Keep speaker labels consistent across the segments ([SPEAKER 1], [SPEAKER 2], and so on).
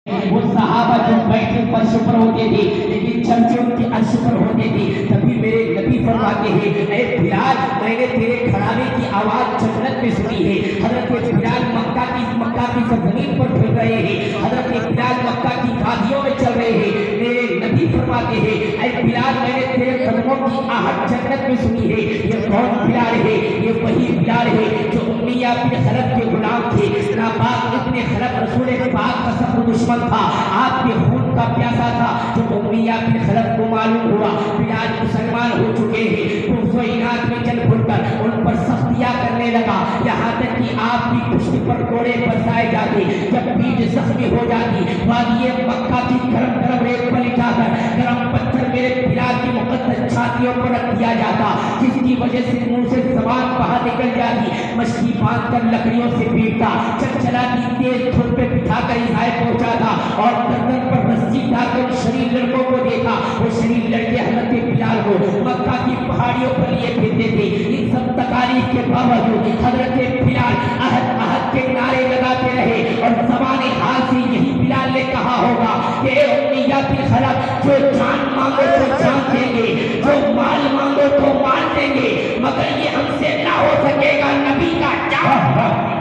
[SPEAKER 1] वो सहाबा जो बैठे फर्श पर होते थे लेकिन चर्चे उनके अर्श पर होते थे, तभी मेरे नबी फरमाते हैं, ऐ बिलाल, मैंने तेरे खड़ावे की आवाज जन्नत में सुनी है। हजरत बिलाल मक्का की जमीन पर फिर रहे हैं, हजरत बिलाल मक्का की वादियों में चल रहे हैं। मेरे नबी फरमाते हैं, ऐ बिलाल, मैंने तेरे कदमों की आहट जन्नत में सुनी है। ये कौन बिलाल है? ये वही बिलाल है जो उम्मिया बिन खलफ के गुलाम थे। नापाक इब्ने खलफ रसूल पाक का सख्त दुश्मन था, आपके खून का प्यासा था। जो उम्मिया बिन खलफ को मालूम हुआ बिलाल मुसलमान हो चुके हैं, तो वो इनाद में चल फुटकर उन पर सख्तियां करने लगा, यहाँ तक कि आपकी पुष्टि पर कोड़े बरसाए जाते। जब पीठ जख्मी हो जाती, वादिये मक्का की गरम गरम रेत पर लिटाकर गरम पत्थर मेरे बिलाल की मुकद्दस छातियों पर रख दिया जाता, जिसकी वजह से मुंह से जबान बाहर निकल जाती। मछली बांध कर लकड़ियों से पीटता, चलचलाती तेज धूप पे बिठाकर इज़ाए पहुंचाता और गर्दन पर रस्सी डालकर शरीफ लड़कों को देखा। वो शरीफ लड़के हजरत बिलाल को मक्का की पहाड़ियों पर लिए फिरते थे। इन सब तकालीफ के बावजूद हजरत बिलाल अहद के नारे लगाते रहे और ज़बान हाल से यही बिलाल ने कहा होगा कि उम्मिया बिन खलफ, जो जान मांगो तो जान देंगे, जो माल मांगो तो माल देंगे, मगर ये हमसे ना हो सकेगा। नबी का क्या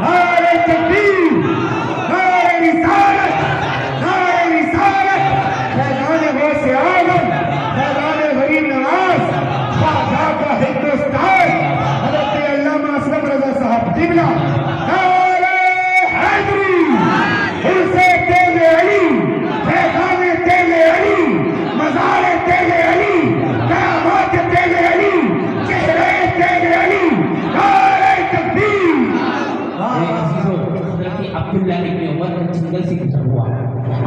[SPEAKER 2] नारे तकबीर, नारे रिसालत, फैज़ान गौसे आज़म, फैज़ान गरीब नवाज, ख्वाजा का हिंदुस्तान, हज़रत अल्लामा असलम रज़ा साहब क़िबला, नारे हैदरी, उर्से तेज़े अली, फैज़ान तेज़े अली, मज़ार तेज़े अली, क़यामत तेज़े अली, चेहरे तेज़े अली, नारे तकबीर।
[SPEAKER 1] हजरत अब्दुल्ला इब्न उमर का जंगल से गुजर हुआ,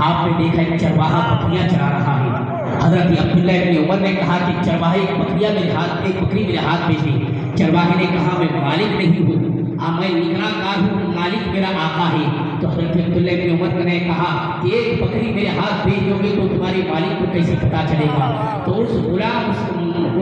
[SPEAKER 1] आपने देखा एक चरवाहा बकरियां चरा रहा है। हजरत अब्दुल्ला इब्न उमर ने कहा कि चरवाहे एक बकरी मेरे हाथ में थी। चरवाहे ने कहा, मैं मालिक नहीं हूँ, मैं निगरानदार हूँ, मालिक मेरा आका है। तो हजरत अब्दुल्ला इब्न उमर ने कहा कि एक बकरी मेरे हाथ भेज दोगे तो तुम्हारे मालिक को कैसे पता चलेगा? तो उस गुलाम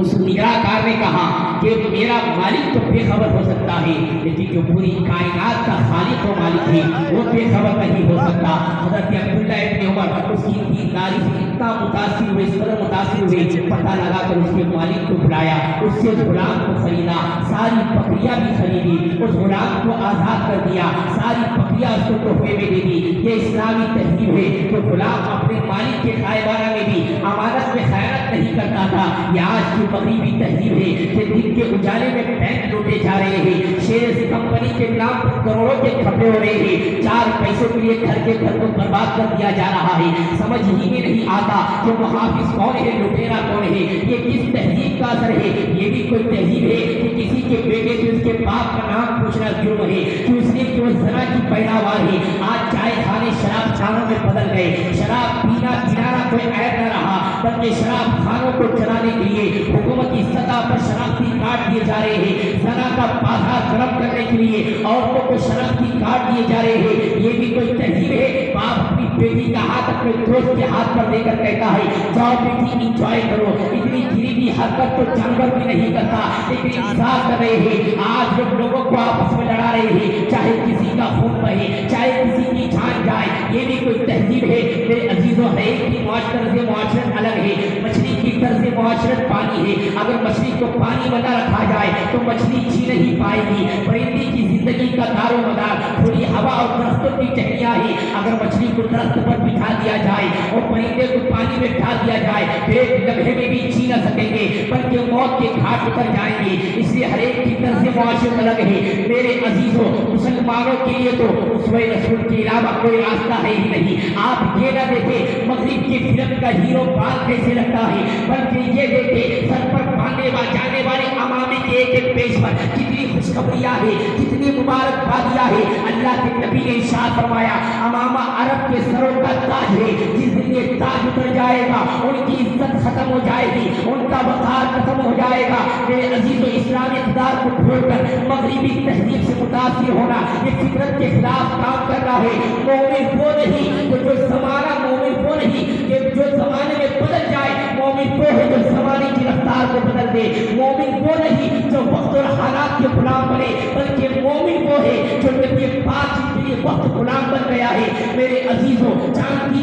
[SPEAKER 1] उस निगरानदार ने कहा कि मेरा मालिक तो बेखबर हो सकता है, लेकिन जो पूरी कायनात का खालिक और मालिक है वो बेखबर नहीं हो सकता। हजरत अब्दुल्ला इब्न उमर उसकी दीनदारी से इतना मुतासिर हुए, इस तरह मुतासिर हुए, पता लगा कर उसके मालिक को बुलाया, उससे उस गुलाम को खरीदा, सारी बकरियां भी खरीदी, उस गुलाम को आज़ाद कर दिया, सारी बकरियां उसको तोहफे में दे दी। ये इस्लामी तहजीब है। तो गुलाम अपने मालिक के खाएबाना में भी अमानत में खयानत नहीं करता था। ये आज की बकरी भी तहजीब है कि दिन के उजाले में बैंक लूटे जा रहे हैं, शेयर कंपनी के नाम पर करोड़ों के खपे हो रहे हैं, 4 पैसों के लिए घर को बर्बाद कर दिया जा रहा है। समझ ही में नहीं आता कि मुहाफिज कौन है, लुटेरा कौन है, ये किस तहजीब का असर है? ये भी कोई तहजीब है कि किसी के बेटे से उसके बाप का नाम पूछना जुर्म है कि उसने क्यों ज़ना की पैदावार है। आज चाय खाने शराब खानों में बदल गए, शराब पीना पिलाना कोई ऐब न रहा, बल्कि शराब खानों को चलाने के लिए हुकूमती सतह पर शराबती काट दिए जा रहे हैं। ज़ना का बाजार गर्म करने के लिए औरतों को शराबती काट दिए जा रहे हैं। ये भी कोई तहजीब है? बाप अपनी बेटी का हाथ अपने दोस्त के हाथ पर देकर कहता है, जाओ बेटी इंजॉय करो। इतनी गरीबी हरकत तो जानवर भी नहीं करता, लेकिन इंसाफ कर रहे हैं। आज लोग लोगों को आपस में लड़ा रहे हैं, चाहे किसी का खून बहे, चाहे किसी की जान जाए। ये भी कोई तहजीब है? मेरे अजीजों, है कि मुआशरत अलग है। मछली की तरह से मुआशरत पानी है। अगर मछली को पानी में न रखा जाए तो मछली जी नहीं पाएगी। परिंदे की जिंदगी का दारोमदार खुली हवा और दरख्तों की टहनियां ही। अगर मछली को दरख्त पर बिठा दिया जाए और परिंदे को पानी में डाल दिया जाए तो एक लम्हे में भी जी न सकेंगे, बल्कि मौत के घाट उतर जाएंगे। इसलिए हर एक की तरह से मुआशरत अलग है। मेरे अजीजों, मुसलमानों के लिए तो उसवे रसूल के अलावा कोई रास्ता है ही नहीं। आप ये ना देखें मगरिब की फिल्म का हीरो बाल कैसे लगता है, बल्कि ये देखें सर पर बांधने जाने वाले अमामे के एक पेश पर कितनी खुशखबरियां है, कितनी मुबारकबादियां है। अल्लाह के नबी ने इरशाद फरमाया, अमामा अरब के सरों का ताज है, जिस दिन ये ताज उतर जाएगा उनकी इज्जत खत्म हो जाएगी, उनका वक़ार खत्म हो जाएगा। मेरे अजीज़ इस्लामी इक़्तिदार को छोड़कर मगरिबी तहजीब से मुतासिर होना ये फितरत के खिलाफ काम कर रहा है। मोमिन वो नहीं तो जो ज़माना, मोमिन वो नहीं कि जो ज़माने में बदल जाए, मोमिन वो है जो ज़माने की रफ्तार को बदल दे। मोमिन वो नहीं जो वक्त और हालात के गुलाम बने, बल्कि मोमिन वो है जो नबी पाक के लिए वक्त गुलाम बन गया है। मेरे अजीजों, चांद की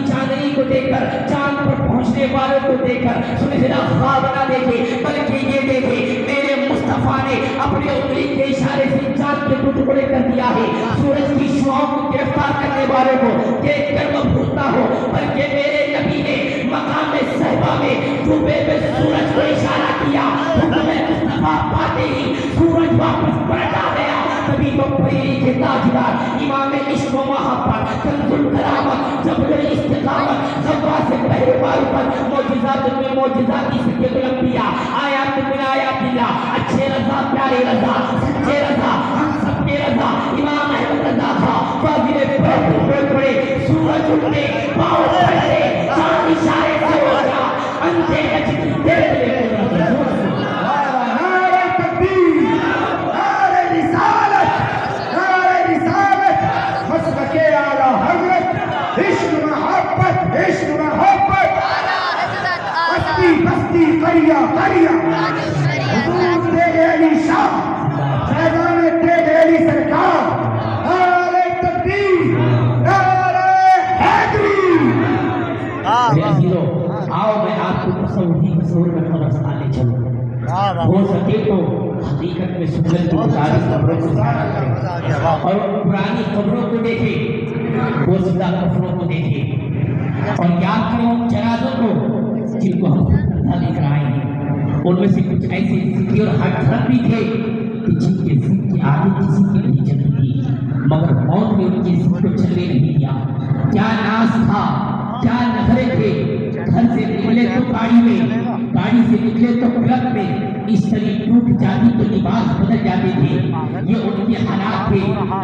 [SPEAKER 1] को देखकर सुनहरा ख्वाब न देखे, बल्कि ये देखे मेरे मुस्तफा ने अपने उंगली के इशारे से चांद के टुकड़े कर दिया है। सूरज की शुआओं को गिरफ्तार करने वालों को देख कर मैं भूलता हूँ, बल्कि मेरे नबी ने मकाम सहबा में डूबे हुए सूरज को इशारा किया। हुक्म मुस्तफा पाते ही सूरज वापस पलटा गया। तभी तो पहली के ताजदार इमाम इश्क व मोहब्बत कंजुल करामत जबरुल इस्तिकामत ज़ब्बास पहलवान पर मौजिज़ात में मौजिज़ात की सैयदुल अंबिया आयात में आयातिल्लाह अच्छे रज़ा प्यारे रज़ा सच्चे रज़ा हम सबके रज़ा इमाम अहमद रज़ा था। वाजिब पड़े सूरज उठने पाँव पलटे चांद इशारे से हो गया अंधे गजनी तेरे
[SPEAKER 2] बस्ती करिया करिया हुजूर तेरे अली शाह फैज़ान तेरे अली सरकार नारे तकबीर नारे हैदरी।
[SPEAKER 1] मेरे अजीजों, आओ मैं आपको तस्वीर में कब्रिस्तान ले चलूं। हो सके तो हकीकत में सुन्नत की गुजारिश कब्रों को ज़ियारत करें और पुरानी कब्रों को देखें, बोज़िदा कब्रों को देखें और याद करें उन जनाज़ों को जिनको हम कंधा लेकर आए हैं। उनमें से कुछ ऐसे सिक्के और हटधर्म भी थे कि जिनके सिक्के आगे किसी की नहीं चलती थी, मगर मौत ने उनके सिक्के को चलने नहीं दिया। क्या नाज था, क्या नखरे थे। घर से निकले तो गाड़ी में, गाड़ी से निकले तो क्लब में, इस तरह टूट जाती तो लिबास बदल जाते थे। ये उनके हालात थे।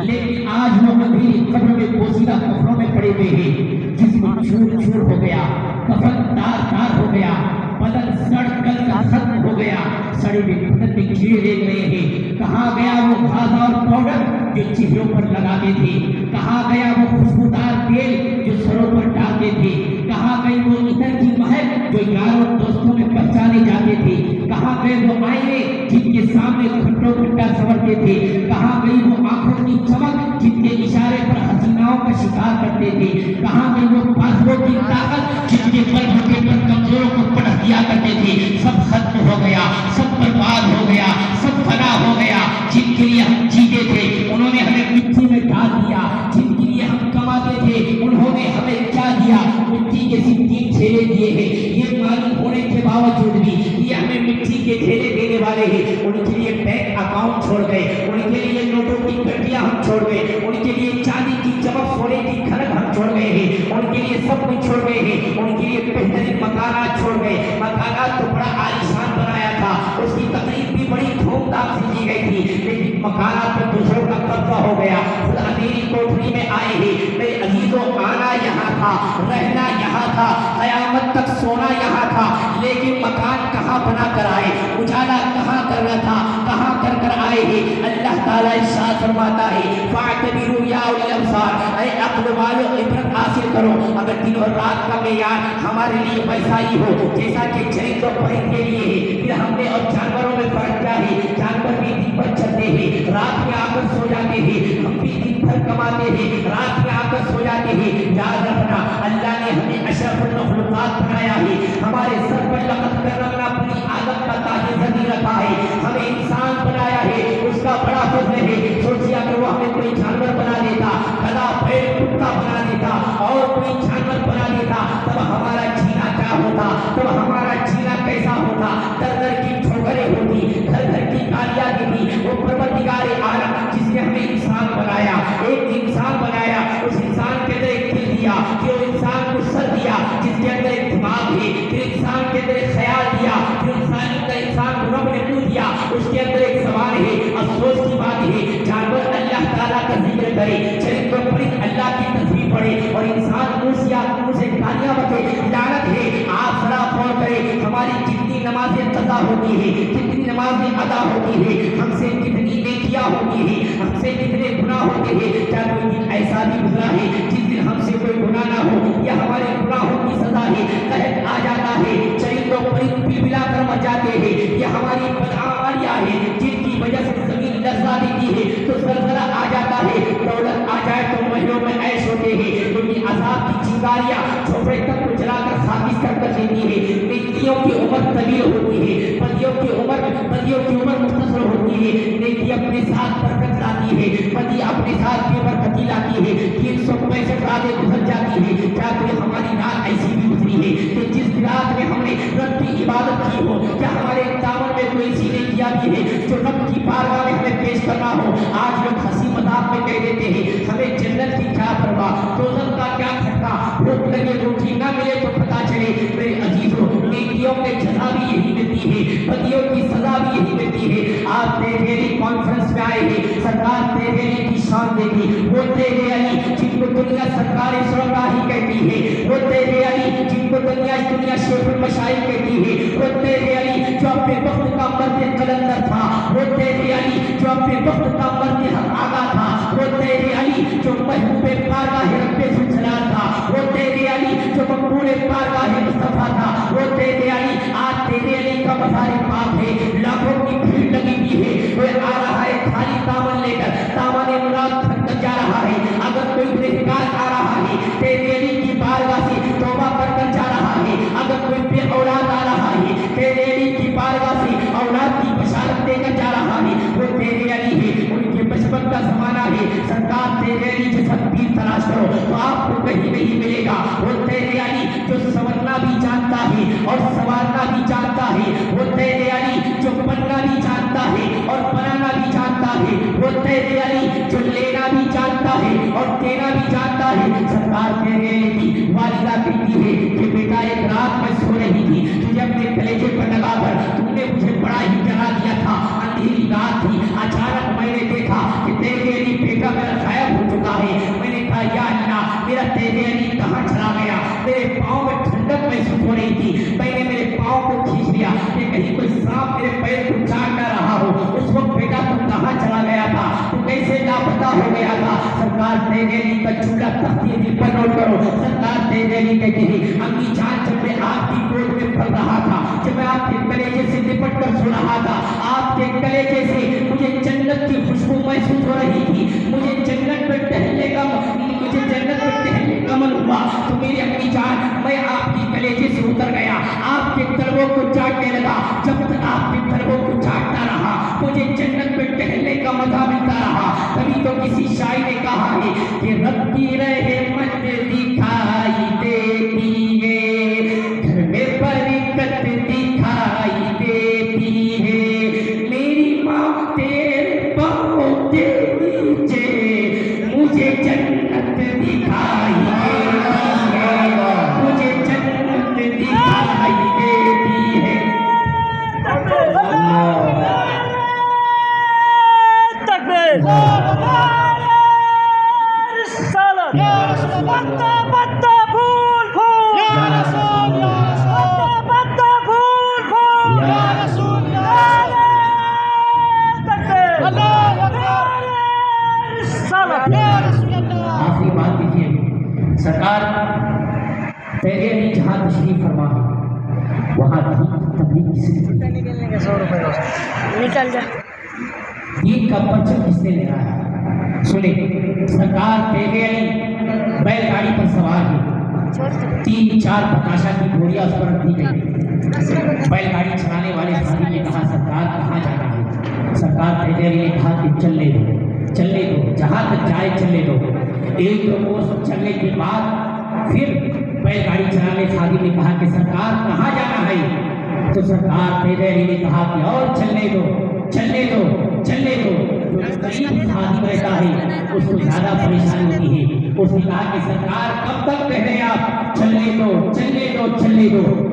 [SPEAKER 1] लेकिन आज वो अंधेरी कब्र में पोशीदा कब्रों में पड़े हुए हैं, जिसमें चूर चूर हो गया, कफन तार तार हो गया, बदन सड़ गल का खत्म हो गया, सड़े हुए बदन में कीड़े लग रहे हैं। कहाँ गया वो खाजा और पाउडर जो चेहरों पर लगाते थे? कहाँ गया वो खुशबूदार तेल जो सरों पर डालते थे? कहाँ गई वो इतर की महक जो यारों दोस्तों में पहचाने जाते थे? कहाँ गए वो आईने जिनके सामने घंटों घंटा संवरते थे? कहाँ गई वो आंखों की चमक जिनके इशारे पर हसीनाओं का शिकार करते थे? कहाँ गई वो बाजुओं की ताकत जिनके बल होने पर कमजोरों को पटक दिया करते थे? सब खत्म हो गया, सब बर्बाद हो गया, सब फना हो गया। जिनके लिए हम जीते थे उन्होंने हमें मिट्टी में डाल दिया, जिनके लिए हम कमाते थे उन्होंने हमें क्या दिया? मिट्टी के सिक्के ठेले दिए हैं। ये मालूम होने के बावजूद भी ये हमें मिट्टी के ठेले देने वाले हैं। उनके लिए बैंक अकाउंट छोड़ गए, उनके लिए नोटों की गड्डियां हम छोड़ गए, उनके लिए चांदी की चमक सोने की खनक हम छोड़ गए हैं, उनके लिए सब कुछ छोड़ गए हैं। उनके लिए बेहतरीन मकानात छोड़ गए। मकानात तो बड़ा आलीशान बनाया था, उसकी तकरीब भी बड़ी धूमधाम से की गई थी, लेकिन मकानात पर दूसरों का कब्जा हो गया। खुद अंधेरी कोठरी में आए हैं। मेरे अजीजों, आना यहाँ था, रहना यहाँ था, क़यामत तक सोना यहाँ था, लेकिन मकान कहाँ बना कर आए, उजाला कहाँ करना था, कहाँ कर कर आए हैं। अल्लाह ताला इरशाद फरमाता है, फ़अतबिरू या उलिल अब्सार, ऐ अक्ल वालों इबरत हासिल करो। अगर दिन और रात का मेयार हमारे लिए वैसा ही हो जैसा कि चरित्र और परिंदे के लिए है, फिर हमने और जानवरों में फर्क क्या है? जानवर भी दिन भर चलते हैं, रात में आकर सो जाते हैं, हम भी दिन भर कमाते हैं, रात में आकर सो जाते हैं। याद रखना, अल्लाह ने हमें अशरफुल मखलूकात बनाया है। हमारे सर पर लक़द करमना अपनी आदत का ताज ज़मीन रखा है, हमें इंसान बनाया है, उसका बड़ा फज़्ल है। सोचिए अगर वो हमें कोई जानवर बना देता, गधा भेड़ कुत्ता बना देता और कोई जानवर बना देता, तब हमारा जीना क्या होता? तब हमारा जीना कैसा होता? दर दर की ठोकरें होती, घर घर की गालियां देती। वो परवरदिगार आलम जिसने हमें इंसान बनाया, एक इंसान बनाया, उस इंसान के अंदर एक दिल दिया, फिर वो इंसान को सर दिया जिसके अंदर एक दिमाग है, फिर इंसान के अंदर एक ख्याल दिया, फिर इंसान को रब ने क्यों दिया, उसके अंदर एक सवाल है। अफसोस की बात है, जानवर अल्लाह ताला का जिक्र करे, चरित्र परिंद अल्लाह की तस्बीह पढ़े और इंसान मुंह से गालियां बके, लानत है। आप सरा फौर करे, हमारी कितनी नमाजें कज़ा होती है, कितनी नमाजें अदा होती है, हमसे कितनी नेकियां होती है, हमसे कितने गुनाह होते हैं। क्या कोई दिन ऐसा भी गुजरा है जिस दिन हमसे कोई गुनाह ना हो? या हमारे गुनाहों की सजा है, कहत आ जाता है, चरित्र परिंद बिलबिला कर मर जाते हैं। ये हमारी बदआमालियां हैं जिनकी वजह से जमीन लर्जा देती है तो जलजला आ जाता है, दौलत आ जाए तो महलों में ऐश होते हैं, लेकिन अज़ाब की चिंगारियां झोपड़े तक को जलाकर खाकिस्तान कर देती है। पतियों की उम्र तवील होती है, पतियों की उम्र मुख्तसर होती है। नेकी अपने साथ बरकत लाती है, पति अपने साथ बेबरकती लाती है। 365 रातें गुजर जाती है, क्या कोई हमारी रात ऐसी भी गुजरी है कि जिस रात में हमने रब की इबादत की हो? क्या हमारे दामन में कोई ऐसी नेकियां भी है जो रब की बारगाह में हमें पेश करना हो? आज लोग हंसी मजाक में कह देते हैं हमें जन्नत की क्या परवाह, दोज़ख का क्या खटका, भूख लगे रोटी ना मिले तो पता चले। मेरे अजीजों, नेकियों में सजा भी यही मिलती है, पतियों की सजा भी यही मिलती है। आप तेरे कॉन्फ्रेंस में आए हैं, सरकार तेरे की शान देगी। वो तेरे अली जिनको दुनिया सरकार सुरगाही कहती है, वो तेरे अली जिनको दुनिया शेखुल मशाइख कहती है, वो तेरे अली जो अपने वक्त का मर्द कलंदर था, वो तेरे अली जो अपने वक्त का मर्द हक आगा था, वो तेरे अली जो महबूबे बारगाह रब्बे सुजलाल था, वो तेरे अली जो मकबूले बारगाह मुस्तफा था, वो तेरे अली। आज तेरे अली का मज़ार पाक है, लाखों की भीड़ लगी हुई है, वो आ रहा है खाली दामन लेकर, दामन मुराद भटक जा रहा है। अगर कोई गुनहगार आ रहा है तेरे अली की बारगाह से तौबा कर जा रहा है, अगर कोई बे औलाद आ रहा है तेरे अली की बारगाह से औलाद की बशारत देकर जा रहा है, वो तेरे अली है। उनके बचपन का जमाना है, सरकार तेरे अली जैसा पीर तलाश करो तो आपको कहीं नहीं मिलेगा। वो तेरे अली जो संवरना भी जानता है और संवारना भी जानता है, वो तेरे अली जो बनना भी जानता है और बनाना भी जानता है, वो तेरे अली जो लेना भी जानता है और देना भी जानता है। सरकार तेरे अली की वालिदा कहती है कि बेटा एक रात में सो रही थी, तुझे अपने कलेजे पर लगाकर तुमने मुझे बड़ा ही जगा दिया था। अंधेरी रात थी, अचानक मैंने देखा कि तेरे अली बेटा मेरा गायब हो चुका है। मैंने कहा या अल्लाह, मेरा तेरे अली कहाँ चला गया? मेरे पाँव में ठंडक महसूस हो रही थी, मैंने मेरे पाँव को खींच लिया कि कहीं कोई सांप मेरे पैर को चाट ना रहा हो। उस वक्त बेटा तुम कहाँ चला गया था? तुम कैसे लापता हो गया था? सरकार तेरे अली का चूल्हा तख्ती दिल पर नोट करो। सरकार तेरे अली कहती है अम्मी जान, जब मैं आपकी गोद में पल रहा था, जब मैं आपके कलेजे से लिपट कर सो रहा था, आपके कलेजे से मुझे जन्नत की खुशबू महसूस हो रही थी, मुझे जन्नत में टहलने का मन हुआ। तो मेरी अम्मी जान, मैं आपकी कलेजे से उतर गया, आपके तलवों को चाटने लगा। जब तक आपके तलवों को चाटता रहा, मुझे जन्नत में टहलने का मजा मिलता रहा। तभी तो किसी शायर ने कहा है कि रब्बी रहमत दिखाई देती है, घर में बरकत दिखाई देती है। मेरी माँ तेरे पाँव के नीचे मुझे जन्नत दिखाई देती है, मुझे जन्नत दिखाई देती है। आखिरी बात कीजिए, सरकार तेरे अली जहाँ तशरीफ फरमा वहाँ तबलीग किसने
[SPEAKER 3] निकल जा
[SPEAKER 1] दीन का परचम किसने लहराया? सुने, सरकार तेरे अली बैलगाड़ी पर सवार है, 3-4 बताशा की घोड़ियां उस पर रखी गई। बैलगाड़ी चलाने वाले साथी ने कहा सरकार कहाँ जाना है? सरकार तेरे अली ने कहा कि चलने दो, जहाँ तक जाए चलने दो। एक दो कोस चलने के बाद फिर बैलगाड़ी चलाने साथी ने कहा कि सरकार कहाँ जाना है? तो सरकार तेरे अली ने कहा कि और चलने दो। जो करीब साथी रहता है उसको ज्यादा परेशानी होती है। उसने कहा कि सरकार कब तक कह रहे आप चलने दो।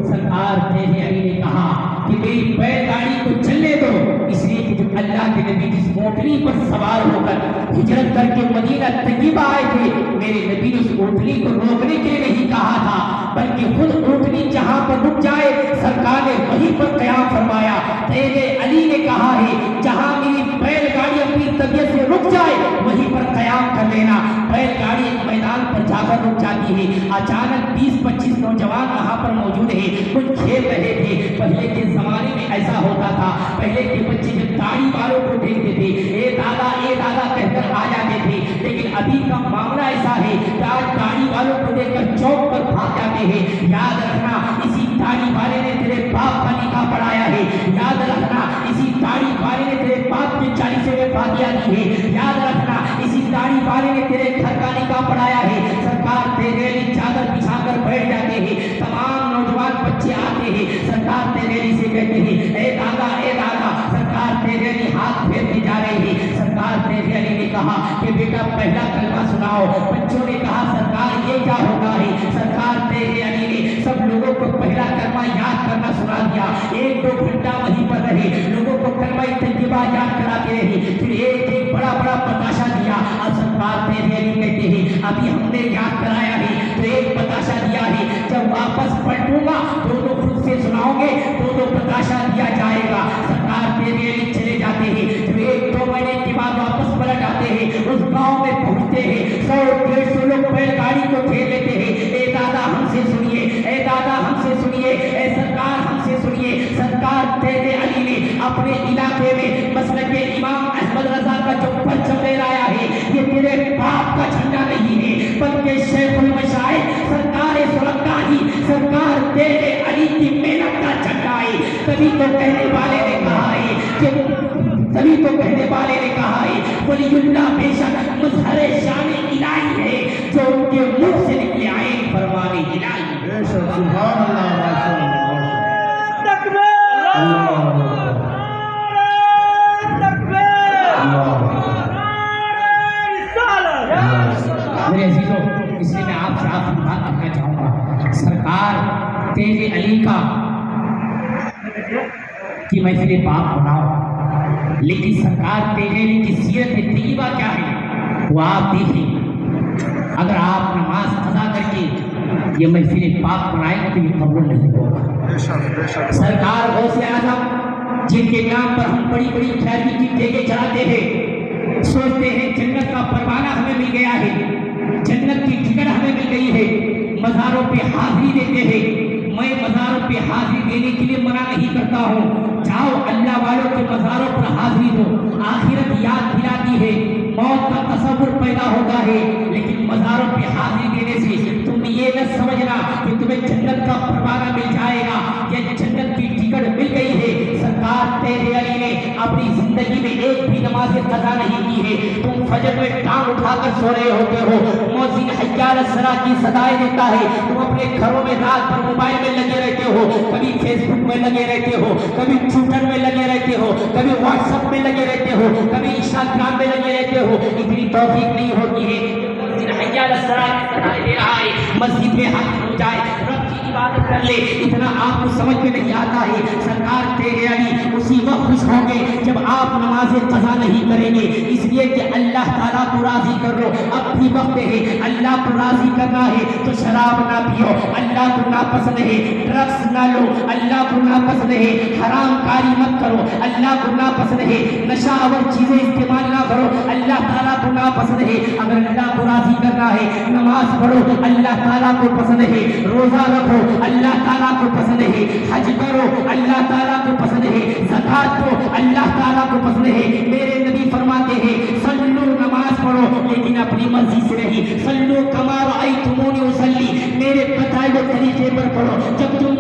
[SPEAKER 1] सरकार तेरे अली ने कहा कि मेरी बैलगाड़ी को चलने दो, इसलिए कि जब अल्लाह के नबी जिस ऊँटनी पर सवार होकर हिजरत करके मदीना तैयबा आए थे, मेरे नबी ने उस ऊँटनी को रोकने के लिए नहीं कहा था, बल्कि खुद ऊँटनी जहाँ पर रुक जाए सरकार ने वहीं पर क़याम फरमाया। तेरे अली ने कहा है जहाँ मेरी बैलगाड़ी अपनी तबीयत से रुक जाए वहीं पर क़याम कर लेना। बैलगाड़ी एक मैदान पर जाकर रुक जाती है, अचानक 20-25 नौजवान वहाँ पर मौजूद है, कुछ खेल रहे थे। पहले के जमाने में ऐसा होता था, पहले के बच्चे जब दाढ़ी वालों को देखते थे ए दादा कहकर आ जाते थे, लेकिन अभी का मामला ऐसा है कि आज दाढ़ी वालों को देखकर चौक पर भाग जाते हैं। याद रखना, इसी दाढ़ी वाले ने तेरे याद रखना इसी दाढ़ी वाले ने तेरे बाप के 40वें फातिहा दी है, याद रखना इसी दाढ़ी वाले ने तेरे घर का निकाह पढ़ाया है। सरकार तेरे लिए चादर बिछाकर बैठ जाते हैं, तमाम नौजवान बच्चे आते हैं, सरकार तेरे लिए से कहते हैं ए दादा सरकार तेरे लिए हाथ फेरते जा रहे हैं। सरकार तेरे अली ने कहा कि बेटा पहला कलमा सुनाओ, बच्चों ने कहा सरकार ये क्या होता है। सरकार तेरे अली ने सब लोगों को पहला कलमा याद करना सुना दिया। 1-2 घंटा वहीं पर रहे, लोगों को कलमा तैयबा याद कराते रहे, फिर एक बड़ा बताशा दिया। अब सरकार तेरे अली कहते हैं अभी हमने याद कराया है तो एक बताशा दिया है, जब वापस पलटूंगा दोनों खुद से सुनाओगे, दोनों बताशा दिया जाएगा। सरकार तेरे अली चले जाते हैं, जब 1-2 महीने के बाद वापस पलट आते हैं, उस गांव में पहुंचते हैं, 100-150 लोग बैलगाड़ी को घेर लेते हैं। ए दादा हमसे सुनिए, ए दादा हमसे सुनिए, ए सरकार हमसे सुनिए। सरकार तेरे अली ने अपने इलाके में मसलक इमाम अहमद रजा का जो परचम लहराया है, ये तेरे बाप का झंडा नहीं है बल्कि शेखुल मशाइख सरकार सुरक्षा ही सरकार तेरे अली की मेहनत का झंडा है। तभी तो कहने वाले ने कहा है वलीउल्लाह बेशक मजहरे शान इलाही है, जो उनके मुंह से निकले आए फरमाने इलाही।
[SPEAKER 2] बेशक सुभान अल्लाह माशाअल्लाह।
[SPEAKER 1] मेरे अजीजों, इसलिए मैं आपसे आखिरी बात कहना चाहूँगा, सरकार तेरे अली का कि महफिल पाक बनाओ, लेकिन सरकार तेरे अली की सीरत तैयबा क्या है वो आप देखें। अगर आप नमाज अदा करके ये महफिल पाक बनाएंगे तो ये कबूल नहीं होगा। सरकार गौसे आजम जिनके नाम पर हम बड़ी बड़ी खैरी की देगे चढ़ाते हैं, सोचते हैं जन्नत का परवाना हमें मिल गया है, जन्नत की टिकट हमें मिल गई है, मज़ारों पे हाजिरी देते हैं। मैं मज़ारों पे हाजिरी देने के लिए मना नहीं करता हूँ, जाओ अल्लाह वालों के मज़ारों पर हाजिरी दो, आखिरत याद दिलाती है, मौत का तसव्वुर पैदा होता है, लेकिन मज़ारों पे हाजिरी देने से तुम ये न समझना कि तुम्हें जन्नत का परवाना मिल जाएगा या जन्नत की टिकट मिल गई है। सरकार तेरे अली ने अपनी जिंदगी में एक भी नमाज कज़ा नहीं की है। तुम फजर में टांग उठाकर सो रहे होते हो, मौज़िन हय्या अलस्सलाह की सदाएं देता है, तुम अपने घरों में रात भर मोबाइल में लगे रहते हो, कभी फेसबुक में लगे रहते हो, कभी ट्विटर में लगे रहते हो, कभी व्हाट्सएप में लगे रहते हो, कभी इंस्टाग्राम में लगे रहते हो। इतनी तौफीक नहीं होती है मस्जिद में हाजिर हो जाए, रब की इबादत कर ले, इतना आपको समझ में नहीं आता है। सरकार तेरे अली उसी वक्त खुश होंगे जब आप नमाज कज़ा नहीं करेंगे, इसलिए कि अल्लाह ताला को राजी कर लो। अब भी वक्त है, अल्लाह को राजी करना है तो शराब ना पियो, अल्लाह को नापसंद है, ड्रग्स ना लो, अल्लाह को नापसंद है, हराम कारी मत करो, अल्लाह को नापसंद है, नशावर चीजें इस्तेमाल ना करो, अल्लाह ताला को नापसंद है। अगर अल्लाह को राजी करना है नमाज पढ़ो, अल्लाह ताला को पसंद है, रोजा रखो, अल्लाह ताला को पसंद है, हज करो, अल्लाह ताला को पसंद है, ज़कात दो, अल्लाह ताला को पसंद है। मेरे नबी फरमाते हैं सल्लू, नमाज पढ़ो लेकिन अपनी मर्जी से नहीं, सल्लू कमा रअयतुमूनी उसल्ली, मेरे बताए हुए तरीके पर पढ़ो। जब तुम